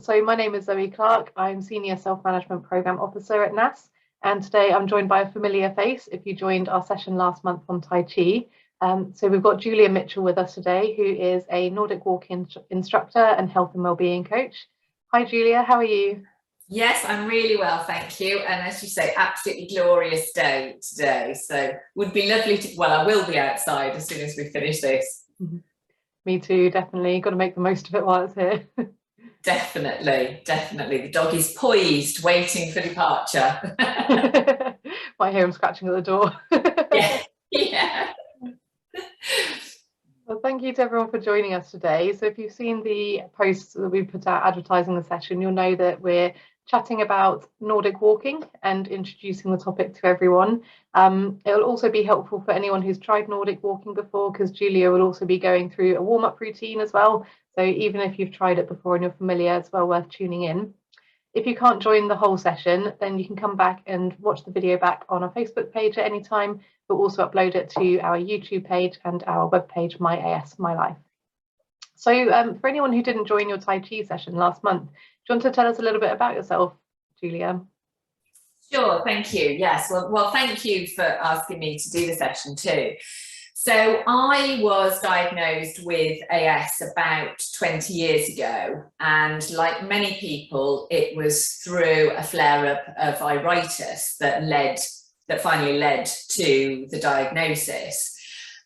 So my name is Zoe Clark. I'm Senior Self-Management Programme Officer at NASS, and today I'm joined by a familiar face if you joined our session last month on Tai Chi. So we've got Julia Mitchell with us today, who is a Nordic Walking instructor and health and wellbeing coach. Hi Julia, how are you? Yes, I'm really well, thank you. And as you say, absolutely glorious day today. So would be lovely to, well, I will be outside as soon as we finish this. Me too, definitely. Got to make the most of it while it's here. Definitely. The dog is poised, waiting for departure. Might hear him scratching at the door. Yeah. Well, thank you to everyone for joining us today. So if you've seen the posts that we put out advertising the session, you'll know that we're chatting about Nordic walking and introducing the topic to everyone. It'll also be helpful for anyone who's tried Nordic walking before, because Julia will also be going through a warm-up routine as well. So even if you've tried it before and you're familiar, it's well worth tuning in. If you can't join the whole session, then you can come back and watch the video back on our Facebook page at any time. We'll also upload it to our YouTube page and our webpage, My AS, My Life. So for anyone who didn't join your Tai Chi session last month, do you want to tell us a little bit about yourself, Julia? Sure, thank you. Yes, well, thank you for asking me to do the session too. So I was diagnosed with AS about 20 years ago, and like many people, it was through a flare-up of iritis that finally led to the diagnosis.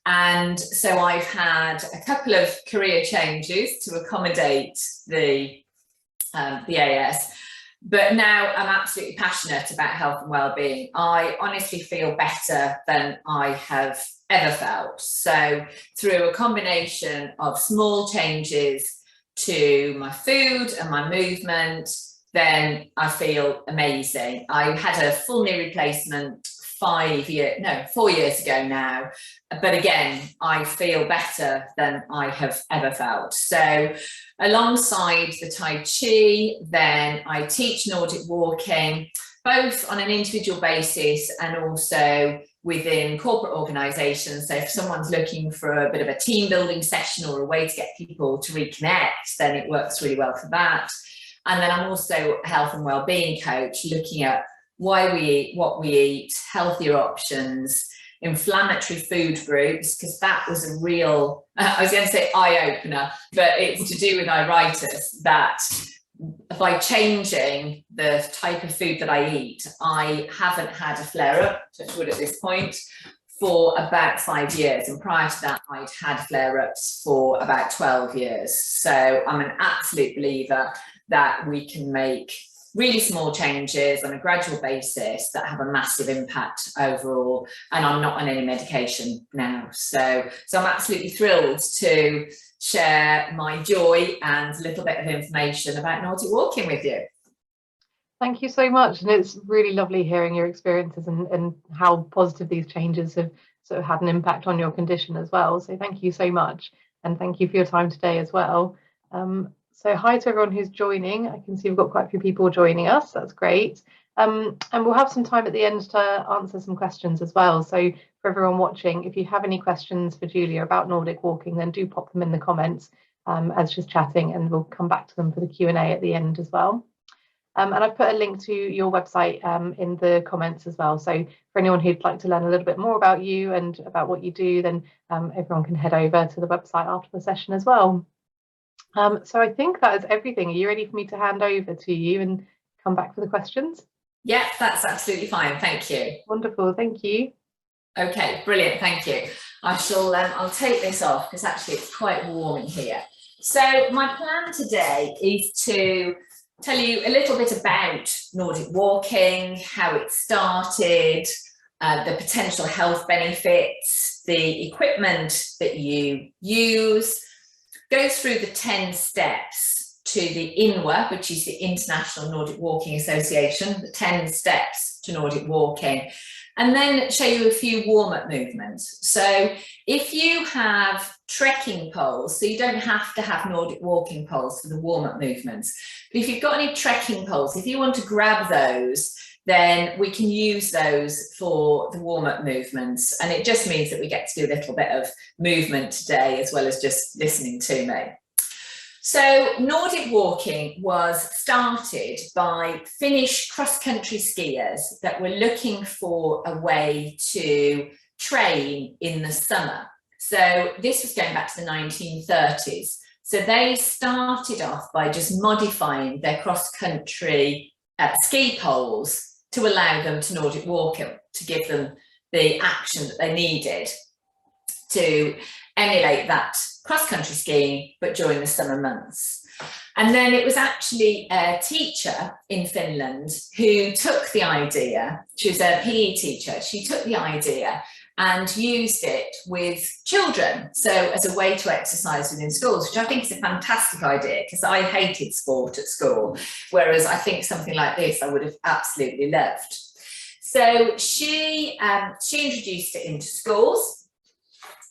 And so I've had a couple of career changes to accommodate the AS, but now I'm absolutely passionate about health and well-being. I honestly feel better than I have ever felt. So through a combination of small changes to my food and my movement, then I feel amazing. I had a full knee replacement 4 years ago now, but again, I feel better than I have ever felt. So alongside the Tai Chi, then I teach Nordic walking, both on an individual basis and also within corporate organisations. So if someone's looking for a bit of a team building session or a way to get people to reconnect, then it works really well for that. And then I'm also a health and wellbeing coach, looking at why we eat, what we eat, healthier options, inflammatory food groups, because that was a real, I was going to say eye-opener, but it's to do with iritis, that by changing the type of food that I eat, I haven't had a flare-up, touch wood at this point, for about 5 years. And prior to that, I'd had flare-ups for about 12 years. So I'm an absolute believer that we can make really small changes on a gradual basis that have a massive impact overall, and I'm not on any medication now. So I'm absolutely thrilled to share my joy and a little bit of information about Nordic walking with you. Thank you so much, and it's really lovely hearing your experiences and how positive these changes have sort of had an impact on your condition as well. So thank you so much, and thank you for your time today as well. So hi to everyone who's joining. I can see we've got quite a few people joining us. That's great. And we'll have some time at the end to answer some questions as well. So for everyone watching, if you have any questions for Julia about Nordic walking, then do pop them in the comments as she's chatting, and we'll come back to them for the Q&A at the end as well. And I've put a link to your website in the comments as well. So for anyone who'd like to learn a little bit more about you and about what you do, then everyone can head over to the website after the session as well. So I think that is everything. Are you ready for me to hand over to you and come back for the questions? Yeah, that's absolutely fine. Thank you. Wonderful. Thank you. Okay, brilliant. Thank you. I shall, I'll take this off because actually it's quite warm in here. So my plan today is to tell you a little bit about Nordic walking, how it started, the potential health benefits, the equipment that you use, go through the 10 steps to the INWA, which is the International Nordic Walking Association, the 10 steps to Nordic walking, and then show you a few warm-up movements. So if you have trekking poles, so you don't have to have Nordic walking poles for the warm-up movements, but if you've got any trekking poles, if you want to grab those, then we can use those for the warm-up movements. And it just means that we get to do a little bit of movement today as well as just listening to me. So Nordic Walking was started by Finnish cross-country skiers that were looking for a way to train in the summer. So this was going back to the 1930s. So they started off by just modifying their cross-country ski poles to allow them to Nordic walk, to give them the action that they needed to emulate that cross-country skiing, but during the summer months. And then it was actually a teacher in Finland who took the idea. She was a PE teacher. She took the idea and used it with children, so as a way to exercise within schools, which I think is a fantastic idea, because I hated sport at school, whereas I think something like this I would have absolutely loved. So she introduced it into schools,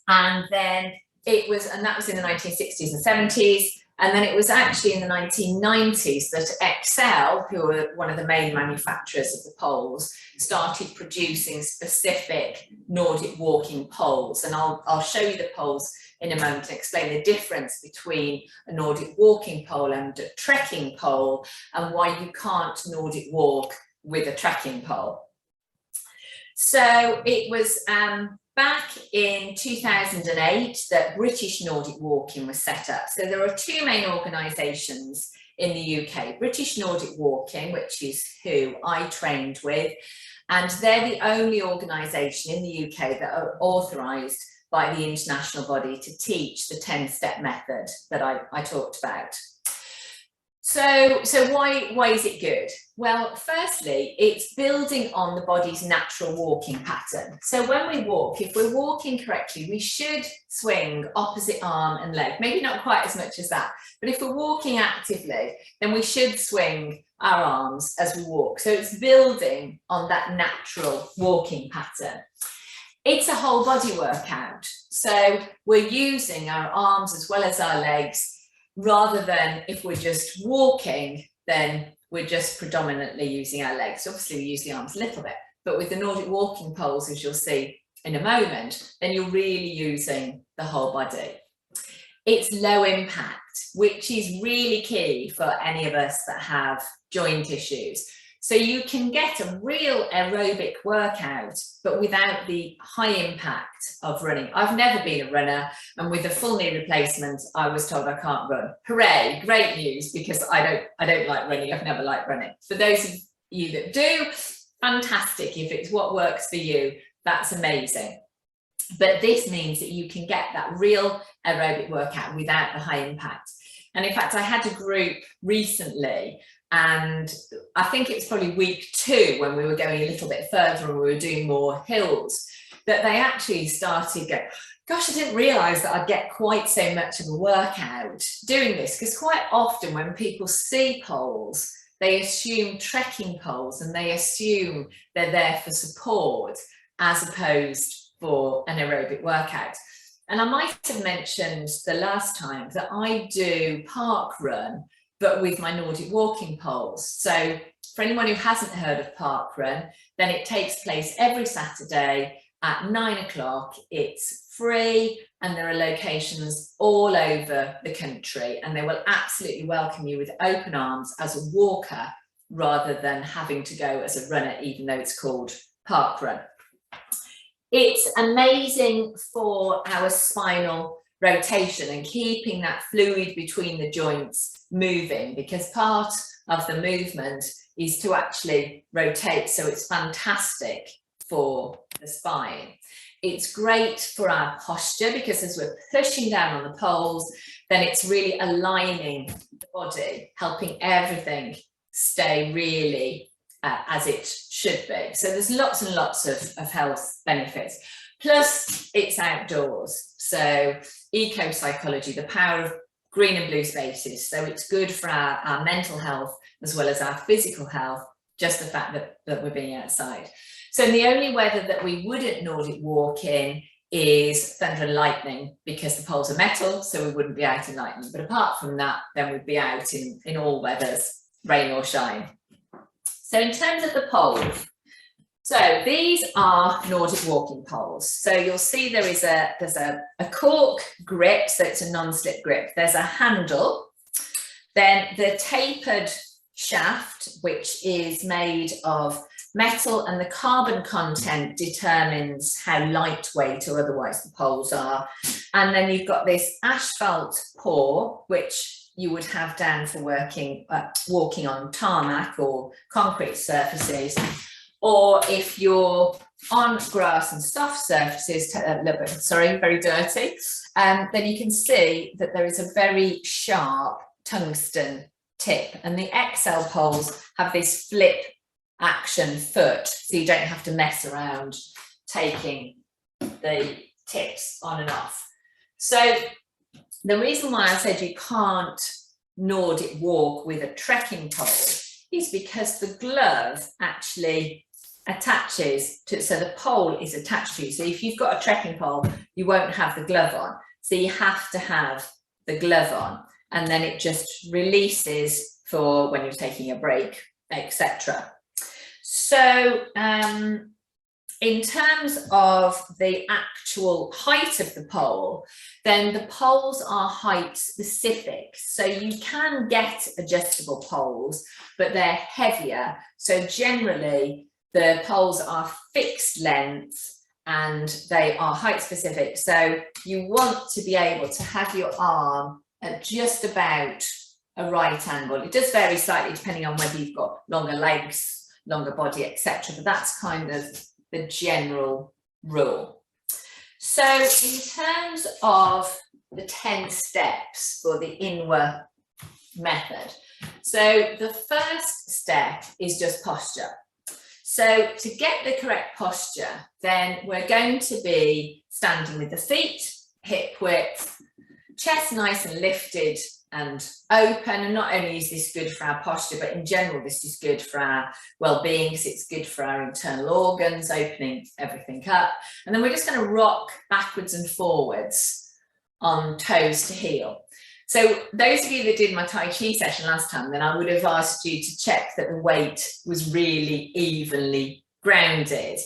and then that was in the 1960s and 70s. And then it was actually in the 1990s that Axial, who were one of the main manufacturers of the poles, started producing specific Nordic walking poles. And I'll show you the poles in a moment to explain the difference between a Nordic walking pole and a trekking pole, and why you can't Nordic walk with a trekking pole. So it was back in 2008 that British Nordic Walking was set up. So there are two main organisations in the UK, British Nordic Walking, which is who I trained with, and they're the only organisation in the UK that are authorised by the international body to teach the 10-step method that I talked about. So why is it good? Well, firstly, it's building on the body's natural walking pattern. So when we walk, if we're walking correctly, we should swing opposite arm and leg, maybe not quite as much as that, but if we're walking actively, then we should swing our arms as we walk. So it's building on that natural walking pattern. It's a whole body workout. So we're using our arms as well as our legs, rather than if we're just walking, then we're just predominantly using our legs. Obviously, we use the arms a little bit, but with the Nordic walking poles, as you'll see in a moment, then you're really using the whole body. It's low impact, which is really key for any of us that have joint issues. So you can get a real aerobic workout, but without the high impact of running. I've never been a runner, and with a full knee replacement, I was told I can't run. Hooray, great news, because I don't like running. I've never liked running. For those of you that do, fantastic. If it's what works for you, that's amazing. But this means that you can get that real aerobic workout without the high impact. And in fact, I had a group recently, and I think it was probably week 2 when we were going a little bit further and we were doing more hills, that they actually started going, gosh, I didn't realise that I'd get quite so much of a workout doing this. Because quite often when people see poles, they assume trekking poles and they assume they're there for support as opposed for an aerobic workout. And I might have mentioned the last time that I do park run, but with my Nordic walking poles. So for anyone who hasn't heard of park run, then it takes place every Saturday at 9 o'clock. It's free, and there are locations all over the country, and they will absolutely welcome you with open arms as a walker rather than having to go as a runner, even though it's called park run. It's amazing for our spinal rotation and keeping that fluid between the joints moving, because part of the movement is to actually rotate. So it's fantastic for the spine. It's great for our posture, because as we're pushing down on the poles, then it's really aligning the body, helping everything stay really as it should be. So there's lots and lots of health benefits. Plus, it's outdoors. So eco-psychology, the power of green and blue spaces. So it's good for our mental health as well as our physical health, just the fact that we're being outside. So the only weather that we wouldn't Nordic walk in is thunder and lightning, because the poles are metal, so we wouldn't be out in lightning. But apart from that, then we'd be out in all weathers, rain or shine. So in terms of the poles, so these are Nordic walking poles. So you'll see there's a cork grip, so it's a non-slip grip. There's a handle, Then the tapered shaft, which is made of metal, and the carbon content determines how lightweight or otherwise the poles are. And then you've got this asphalt paw, which you would have down for walking on tarmac or concrete surfaces, or if you're on grass and soft surfaces, a little bit, sorry, very dirty, then you can see that there is a very sharp tungsten tip, and the XL poles have this flip action foot, so you don't have to mess around taking the tips on and off. So the reason why I said you can't Nordic walk with a trekking pole is because the glove actually attaches to, so the pole is attached to you. So if you've got a trekking pole, you won't have the glove on. So you have to have the glove on, and then it just releases for when you're taking a break, etc. So in terms of the actual height of the pole, then the poles are height specific. So you can get adjustable poles, but they're heavier. So generally the poles are fixed length and they are height specific. So you want to be able to have your arm at just about a right angle. It does vary slightly depending on whether you've got longer legs, longer body, etc. But that's kind of the general rule. So in terms of the 10 steps for the INWA method, so the first step is just posture. So to get the correct posture, then we're going to be standing with the feet hip width, chest nice and lifted and open. And not only is this good for our posture, but in general, this is good for our well-being because it's good for our internal organs, opening everything up. And then we're just going to rock backwards and forwards on toes to heel. So those of you that did my Tai Chi session last time, then I would have asked you to check that the weight was really evenly grounded.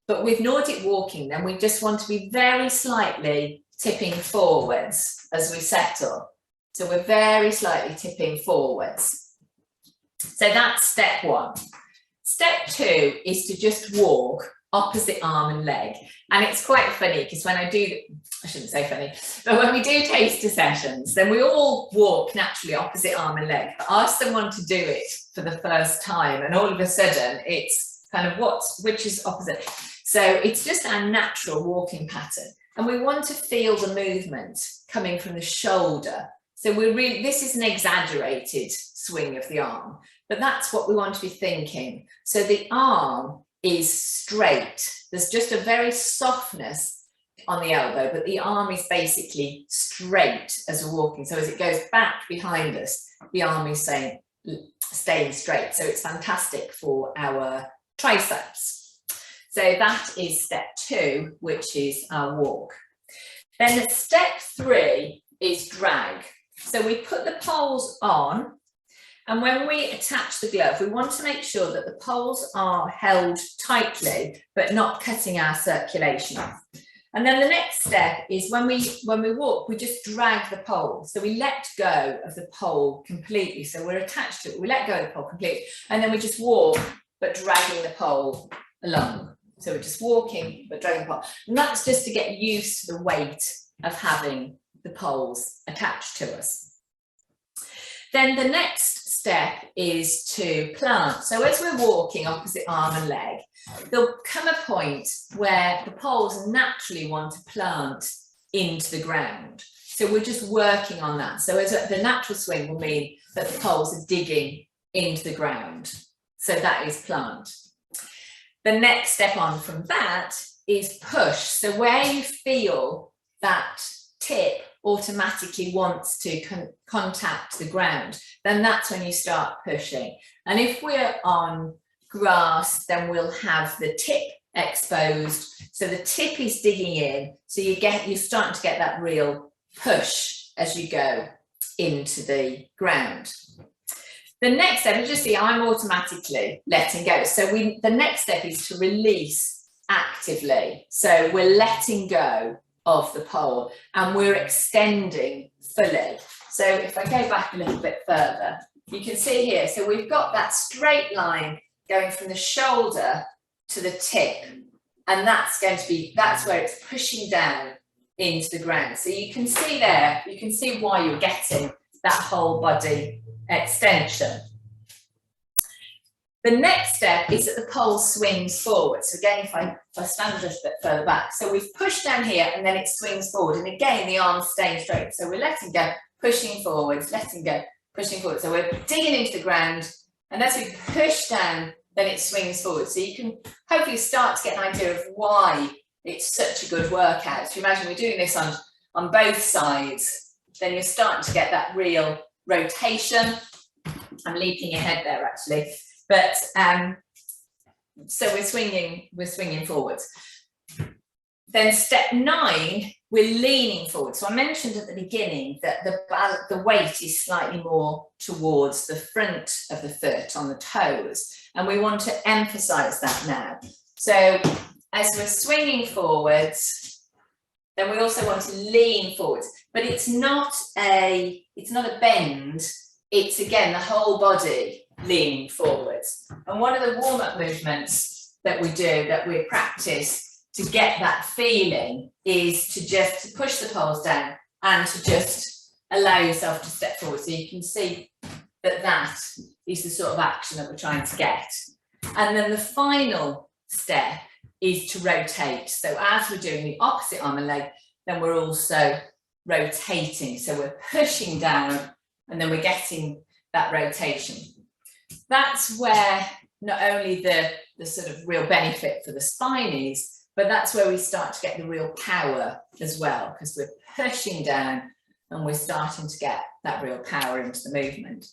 But with Nordic walking, then we just want to be very slightly tipping forwards as we settle. So we're very slightly tipping forwards. So that's step one. Step two is to just walk opposite arm and leg. And it's quite funny because when I do, I shouldn't say funny, but when we do taster sessions, then we all walk naturally opposite arm and leg. But ask someone to do it for the first time, and all of a sudden it's kind of which is opposite. So it's just our natural walking pattern. And we want to feel the movement coming from the shoulder. So this is an exaggerated swing of the arm, but that's what we want to be thinking. So the arm is straight. There's just a very softness on the elbow, but the arm is basically straight as we're walking. So as it goes back behind us, the arm is staying straight. So it's fantastic for our triceps. So that is step two, which is our walk. Then step three is drag. So we put the poles on, and when we attach the glove, we want to make sure that the poles are held tightly, but not cutting our circulation off. And then the next step is when we walk, we just drag the pole. So we let go of the pole completely. So we're attached to it, we let go of the pole completely, and then we just walk, but dragging the pole along. So we're just walking, but dragging the pole. And that's just to get used to the weight of having the poles attached to us. Then the next step is to plant. So as we're walking opposite arm and leg, there'll come a point where the poles naturally want to plant into the ground. So we're just working on that. So as the natural swing will mean that the poles are digging into the ground. So that is plant. The next step on from that is push. So where you feel that tip automatically wants to contact the ground, then that's when you start pushing. And if we're on grass, then we'll have the tip exposed. So the tip is digging in. So you're starting to get that real push as you go into the ground. The next step, you just see I'm automatically letting go. So the next step is to release actively. So we're letting go of the pole and we're extending fully. So if I go back a little bit further, you can see here, so we've got that straight line going from the shoulder to the tip, and that's where it's pushing down into the ground. So you can see there, you can see why you're getting that whole body extension. The next step is that the pole swings forward. So again, if I stand a little bit further back, so we've pushed down here and then it swings forward. And again, the arms staying straight. So we're letting go, pushing forwards, letting go, pushing forward. So we're digging into the ground, and as we push down, then it swings forward. So you can hopefully start to get an idea of why it's such a good workout. So imagine we're doing this on both sides, then you're starting to get that real rotation. I'm leaping ahead there actually. But so we're swinging forwards. Then step 9, we're leaning forward. So I mentioned at the beginning that the weight is slightly more towards the front of the foot on the toes, and we want to emphasize that now. So as we're swinging forwards, then we also want to lean forwards, but it's not a bend. It's again the whole body leaning forwards. And one of the warm-up movements that we do, that we practice to get that feeling, is to just push the poles down and to just allow yourself to step forward. So you can see that that is the sort of action that we're trying to get. And then the final step is to rotate. So as we're doing the opposite arm and leg, then we're also rotating. So we're pushing down and then we're getting that rotation. That's where not only the sort of real benefit for the spine is, but that's where we start to get the real power as well, because we're pushing down and we're starting to get that real power into the movement.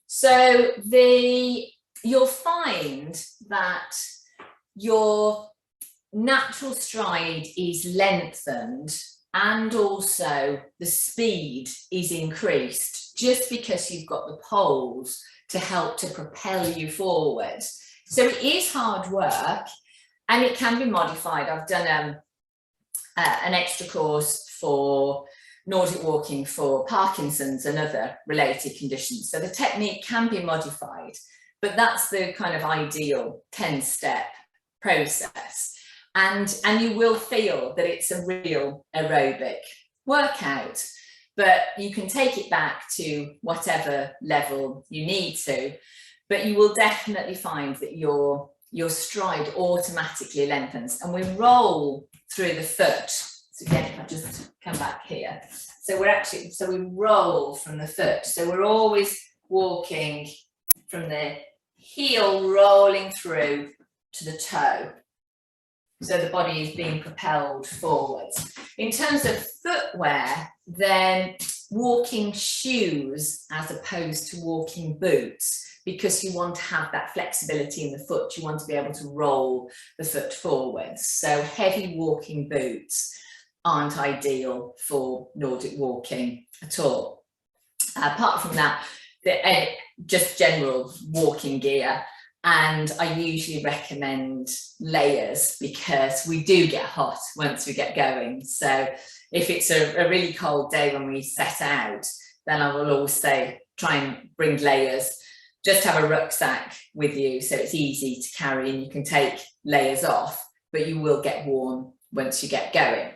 So you'll find that your natural stride is lengthened and also the speed is increased just because you've got the poles to help to propel you forward. So it is hard work and it can be modified. I've done an extra course for Nordic Walking for Parkinson's and other related conditions. So the technique can be modified, but that's the kind of ideal 10-step process. And you will feel that it's a real aerobic workout, but you can take it back to whatever level you need to, but you will definitely find that your stride automatically lengthens, and we roll through the foot. So again, if I just come back here, so we roll from the foot. So we're always walking from the heel, rolling through to the toe. So the body is being propelled forwards. In terms of footwear, then walking shoes as opposed to walking boots, because you want to have that flexibility in the foot. You want to be able to roll the foot forwards. So heavy walking boots aren't ideal for Nordic walking at all. Apart from that, just general walking gear. And I usually recommend layers because we do get hot once we get going. So if it's a really cold day when we set out, then I will always say, try and bring layers. Just have a rucksack with you so it's easy to carry and you can take layers off, but you will get warm once you get going.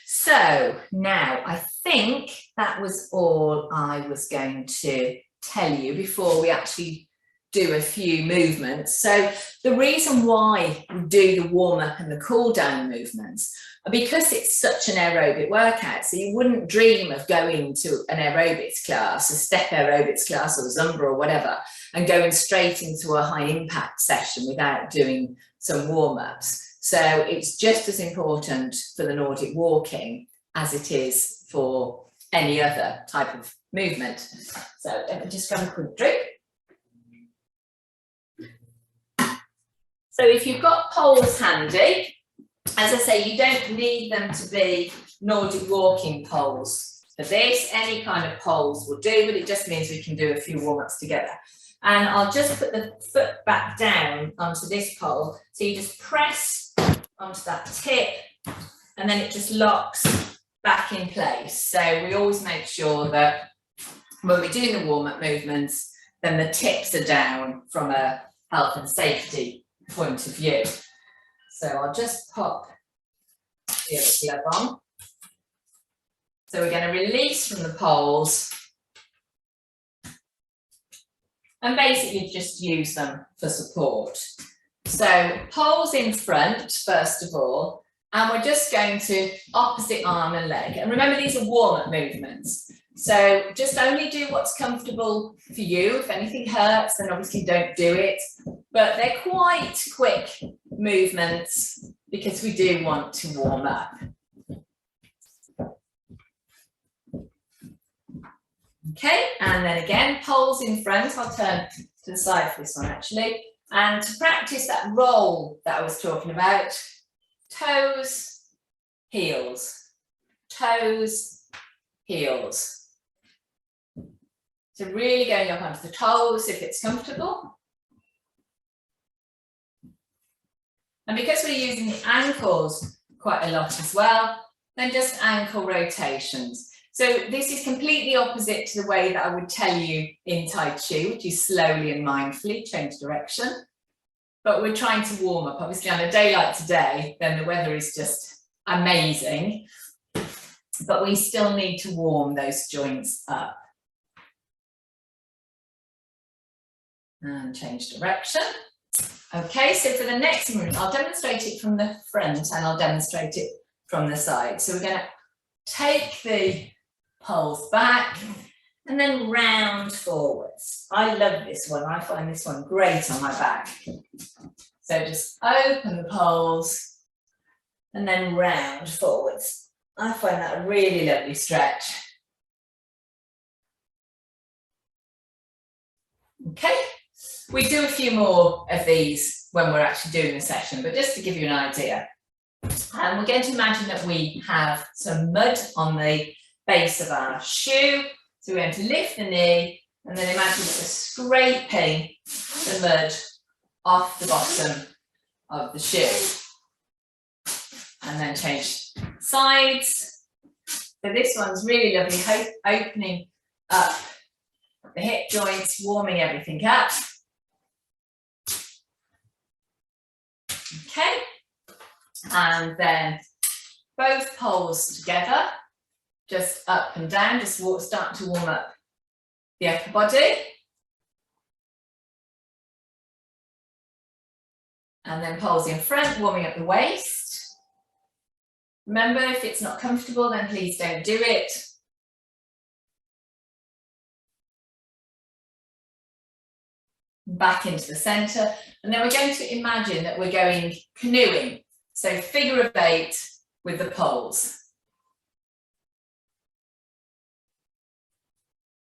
So now I think that was all I was going to tell you before we actually do a few movements. So the reason why we do the warm-up and the cool-down movements are because it's such an aerobic workout. So you wouldn't dream of going to an aerobics class, a step aerobics class or Zumba or whatever, and going straight into a high-impact session without doing some warm-ups. So it's just as important for the Nordic walking as it is for any other type of movement. So let me just grab a quick drink. So if you've got poles handy, as I say, you don't need them to be Nordic walking poles. For this, any kind of poles will do, but it just means we can do a few warm-ups together. And I'll just put the foot back down onto this pole. So you just press onto that tip and then it just locks back in place. So we always make sure that when we're doing the warm-up movements, then the tips are down from a health and safety point of view. So I'll just pop the other glove on. So we're going to release from the poles and basically just use them for support. So poles in front, first of all, and we're just going to opposite arm and leg. And remember, these are warm-up movements. So just only do what's comfortable for you. If anything hurts, then obviously don't do it. But they're quite quick movements because we do want to warm up. Okay, and then again, poles in front. I'll turn to the side for this one actually. And to practice that roll that I was talking about, toes, heels, toes, heels. So really going up onto the toes if it's comfortable. And because we're using the ankles quite a lot as well, then just ankle rotations. So this is completely opposite to the way that I would tell you in Tai Chi, which is slowly and mindfully change direction. But we're trying to warm up. Obviously on a day like today, then the weather is just amazing. But we still need to warm those joints up. And change direction. Okay, so for the next movement, I'll demonstrate it from the front and I'll demonstrate it from the side. So we're going to take the poles back and then round forwards. I love this one. I find this one great on my back. So just open the poles and then round forwards. I find that a really lovely stretch. Okay, we do a few more of these when we're actually doing the session, but just to give you an idea. And we're going to imagine that we have some mud on the base of our shoe. So we're going to lift the knee and then imagine scraping the mud off the bottom of the shoe. And then change sides. So this one's really lovely, opening up the hip joints, warming everything up. Okay. And then both poles together, just up and down, just start to warm up the upper body. And then poles in front, warming up the waist. Remember, if it's not comfortable, then please don't do it. Back into the centre. And then we're going to imagine that we're going canoeing. So figure of 8 with the poles.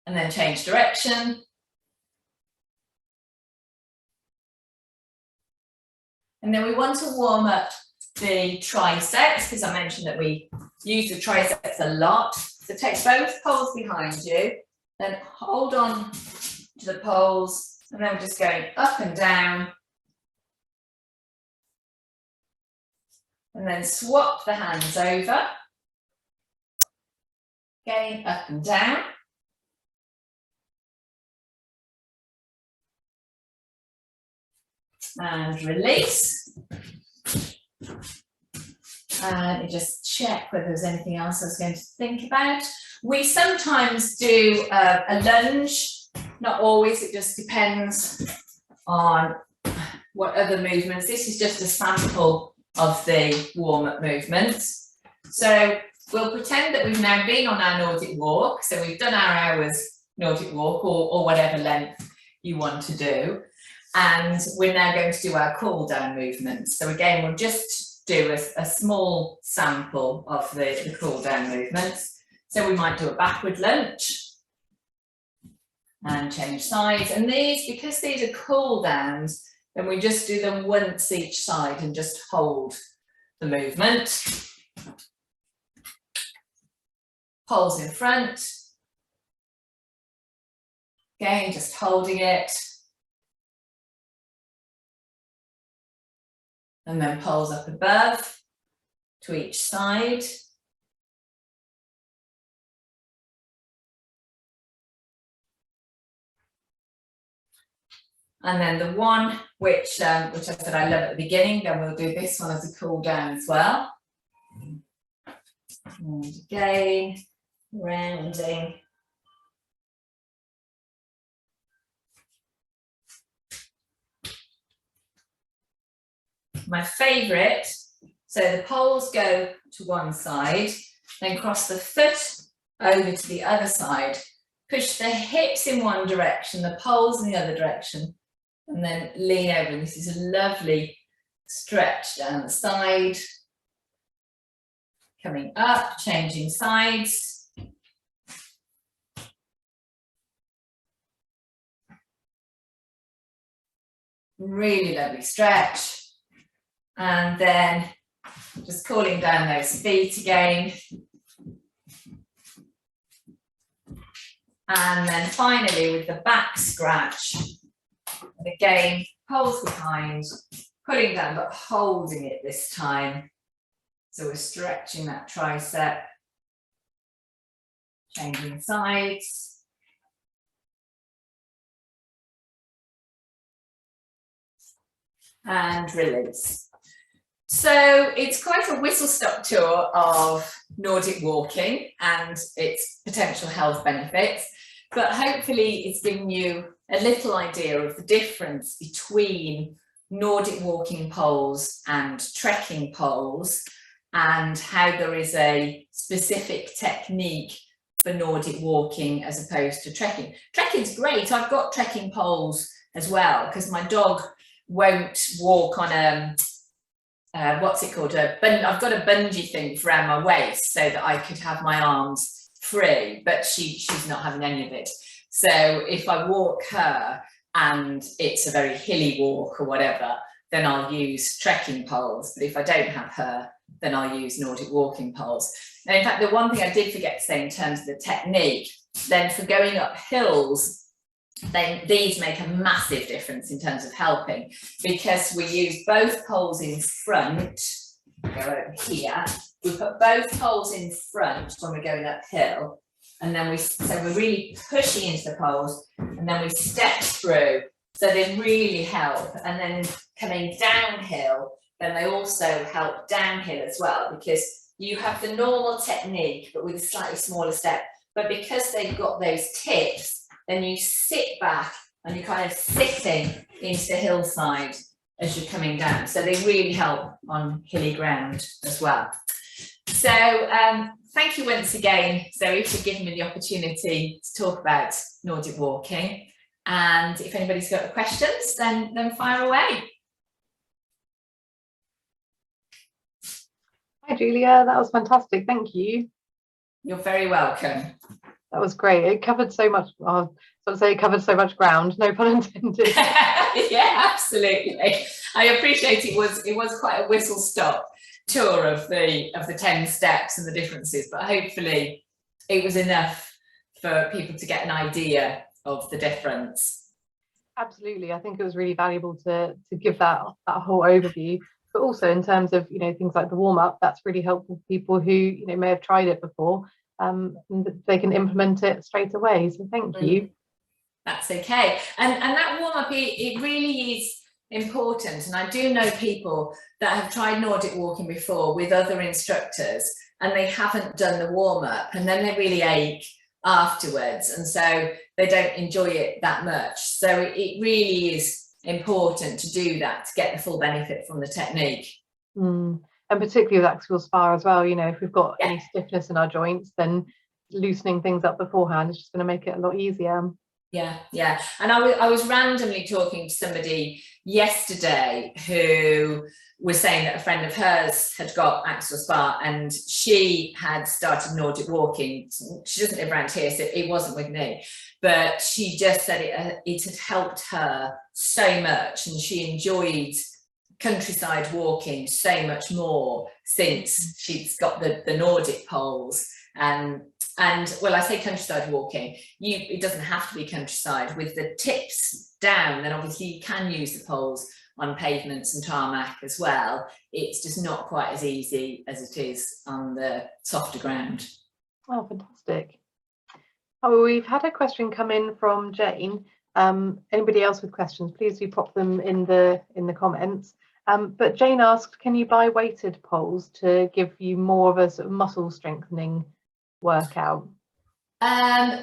And then change direction. And then we want to warm up the triceps, because I mentioned that we use the triceps a lot. So take both poles behind you, then hold on to the poles, and then we're just going up and down. And then swap the hands over. Again, up and down. And release. And you just check whether there's anything else I was going to think about. We sometimes do a lunge, not always, it just depends on what other movements. This is just a sample of the warm-up movements. So we'll pretend that we've now been on our Nordic walk. So we've done our hours Nordic walk or whatever length you want to do. And we're now going to do our cool down movements. So again, we'll just do a small sample of the cool down movements. So we might do a backward lunge and change sides. And these, because these are cool downs, then we just do them once each side and just hold the movement. Poles in front. Again, just holding it. And then poles up above to each side. And then the one which I said I love at the beginning, then we'll do this one as a cool down as well. And again, rounding. My favourite, so the poles go to one side, then cross the foot over to the other side, push the hips in one direction, the poles in the other direction, and then lean over. And this is a lovely stretch down the side, coming up, changing sides. Really lovely stretch. And then just cooling down those feet again. And then finally with the back scratch, and again, poles behind, pulling down but holding it this time. So we're stretching that tricep, changing sides. And release. So it's quite a whistle-stop tour of Nordic walking and its potential health benefits, but hopefully it's given you a little idea of the difference between Nordic walking poles and trekking poles, and how there is a specific technique for Nordic walking as opposed to trekking. Trekking's great. I've got trekking poles as well because my dog won't walk on a what's it called? I've got a bungee thing around my waist so that I could have my arms free, but she's not having any of it. So if I walk her and it's a very hilly walk or whatever, then I'll use trekking poles. But if I don't have her, then I'll use Nordic walking poles. And in fact, the one thing I did forget to say in terms of the technique, then for going up hills, then these make a massive difference in terms of helping, because we use both poles in front. Go over here, we put both poles in front when we're going uphill, and then we're really pushing into the poles, and then we step through, so they really help. And then coming downhill, then they also help downhill as well, because you have the normal technique but with a slightly smaller step, but because they've got those tips, then you sit back and you're kind of sitting into the hillside as you're coming down. So they really help on hilly ground as well. So thank you once again, Zoe, for giving me the opportunity to talk about Nordic walking. And if anybody's got questions, then fire away. Hi, Julia. That was fantastic. Thank you. You're very welcome. That was great. It covered so much. It covered so much ground. No pun intended. Yeah, absolutely. I appreciate it was quite a whistle stop tour of the 10 steps and the differences, but hopefully it was enough for people to get an idea of the difference. Absolutely. I think it was really valuable to give that whole overview, but also in terms of things like the warm up, that's really helpful for people who may have tried it before. And they can implement it straight away. So thank you. That's okay. And that warm-up, it really is important. And I do know people that have tried Nordic walking before with other instructors, and they haven't done the warm-up, and then they really ache afterwards, and so they don't enjoy it that much. So it really is important to do that to get the full benefit from the technique. And particularly with Axial SpA as well, if we've got any stiffness in our joints, then loosening things up beforehand is just going to make it a lot easier. Yeah. And I was randomly talking to somebody yesterday who was saying that a friend of hers had got Axial SpA and she had started Nordic walking. She doesn't live around here, so it wasn't with me, but she just said it had helped her so much, and she enjoyed countryside walking so much more since she's got the Nordic poles. And well, I say countryside walking, it doesn't have to be countryside. With the tips down, then obviously you can use the poles on pavements and tarmac as well. It's just not quite as easy as it is on the softer ground. Oh, fantastic. Oh, we've had a question come in from Jane. Anybody else with questions, please do pop them in the comments. But Jane asked, can you buy weighted poles to give you more of a sort of muscle strengthening workout?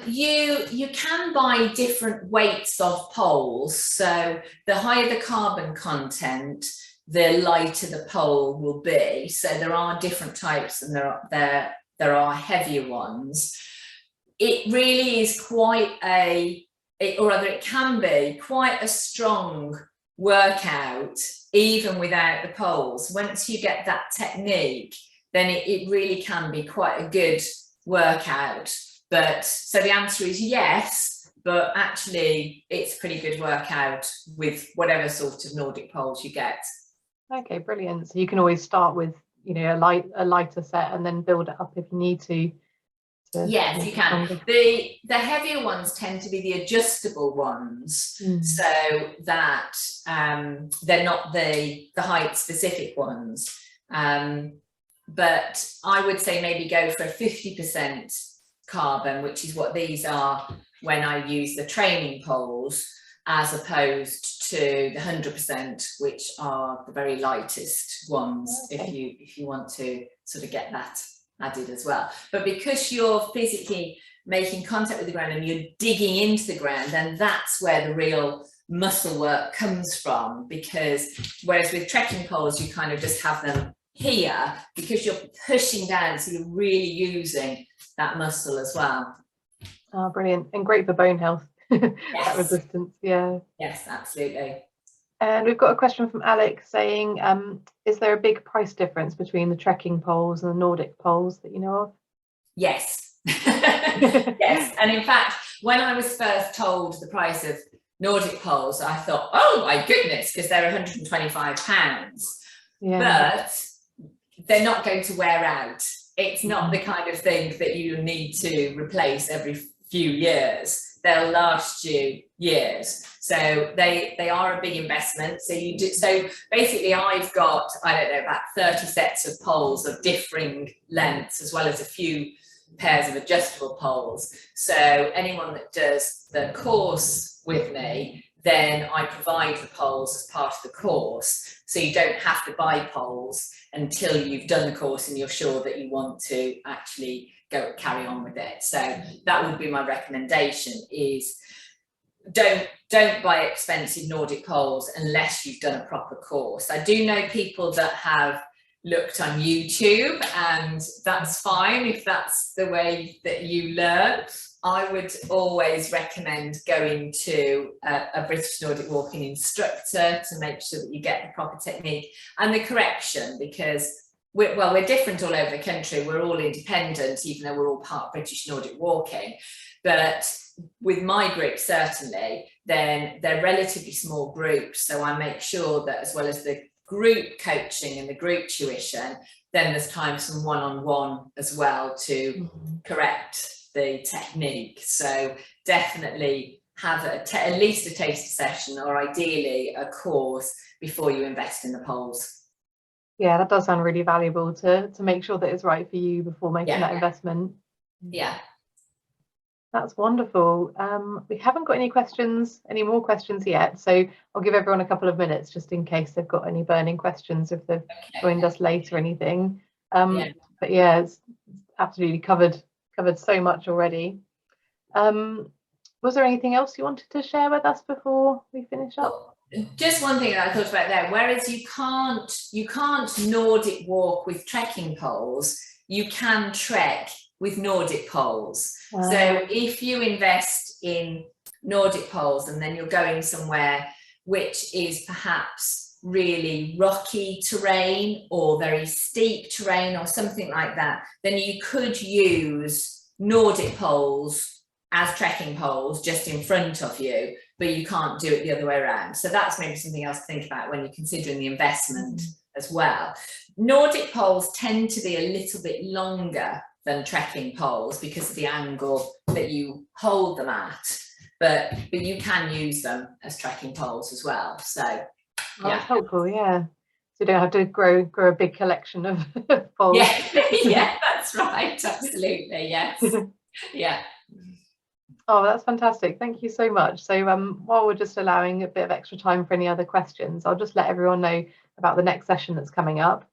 You can buy different weights of poles. So the higher the carbon content, the lighter the pole will be. So there are different types, and there are heavier ones. It really is quite it can be quite a strong workout, even without the poles. Once you get that technique, then it really can be quite a good workout. But so the answer is yes, but actually it's a pretty good workout with whatever sort of Nordic poles you get. Okay, brilliant. So you can always start with, you know, a lighter set and then build it up if you need to. Yes, you can. The heavier ones tend to be the adjustable ones, so that they're not the height specific ones. But I would say maybe go for a 50% carbon, which is what these are when I use the training poles, as opposed to the 100%, which are the very lightest ones. Okay. If you want to sort of get that added as well. But because you're physically making contact with the ground and you're digging into the ground, then that's where the real muscle work comes from. Because whereas with trekking poles, you kind of just have them here, because you're pushing down, so you're really using that muscle as well. Oh, brilliant. And great for bone health. Yes. That resistance, yeah. Yes, absolutely. And we've got a question from Alex saying, is there a big price difference between the trekking poles and the Nordic poles that you know of? Yes. Yes. And in fact, when I was first told the price of Nordic poles, I thought, oh my goodness, because they're £125. Yeah. But they're not going to wear out. It's not the kind of thing that you need to replace every few years. They'll last you years. So they are a big investment. So basically I've got, I don't know, about 30 sets of poles of differing lengths, as well as a few pairs of adjustable poles. So anyone that does the course with me, then I provide the poles as part of the course. So you don't have to buy poles until you've done the course and you're sure that you want to actually carry on with it. So that would be my recommendation, is don't buy expensive Nordic poles unless you've done a proper course. I do know people that have looked on YouTube, and that's fine if that's the way that you learn. I would always recommend going to a British Nordic Walking instructor to make sure that you get the proper technique and the correction, because we're different all over the country. We're all independent, even though we're all part of British Nordic Walking. But with my group, certainly, then they're relatively small groups. So I make sure that, as well as the group coaching and the group tuition, then there's time for some one-on-one as well to correct the technique. So definitely have at least a taster session, or ideally a course, before you invest in the poles. Yeah, that does sound really valuable to make sure that it's right for you before making that investment. Yeah. That's wonderful. We haven't got any more questions yet, so I'll give everyone a couple of minutes just in case they've got any burning questions, if they've joined us late or anything. But yeah, it's absolutely covered so much already. Was there anything else you wanted to share with us before we finish up? Just one thing that I thought about there, whereas you can't Nordic walk with trekking poles, you can trek with Nordic poles. So if you invest in Nordic poles and then you're going somewhere which is perhaps really rocky terrain or very steep terrain or something like that, then you could use Nordic poles as trekking poles just in front of you, but you can't do it the other way around. So that's maybe something else to think about when you're considering the investment as well. Nordic poles tend to be a little bit longer than trekking poles because of the angle that you hold them at, but you can use them as trekking poles as well. So that's helpful, yeah. So you don't have to grow a big collection of poles. Yeah, that's right, absolutely, yes. Yeah. Oh, that's fantastic. Thank you so much. So while we're just allowing a bit of extra time for any other questions, I'll just let everyone know about the next session that's coming up.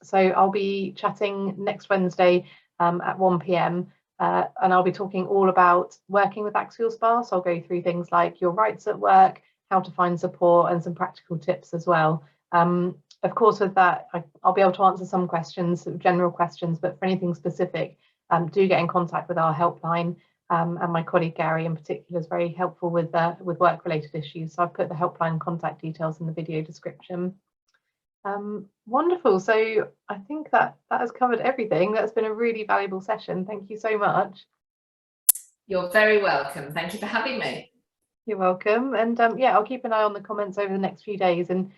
So I'll be chatting next Wednesday at 1 p.m. And I'll be talking all about working with Axial SpA. So I'll go through things like your rights at work, how to find support, and some practical tips as well. Of course, with that, I'll be able to answer some questions, general questions, but for anything specific, do get in contact with our helpline. And my colleague Gary in particular is very helpful with work-related issues. So I've put the helpline contact details in the video description. Wonderful. So I think that has covered everything. That's been a really valuable session. Thank you so much. You're very welcome. Thank you for having me. You're welcome. And yeah, I'll keep an eye on the comments over the next few days and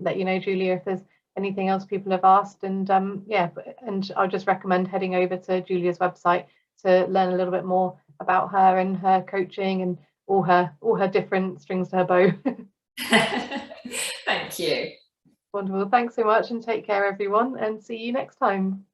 let you know, Julia, if there's anything else people have asked. And yeah, and I'll just recommend heading over to Julia's website to learn a little bit more about her and her coaching and all her different strings to her bow. Thank you. Wonderful. Thanks so much, and take care, everyone, and see you next time.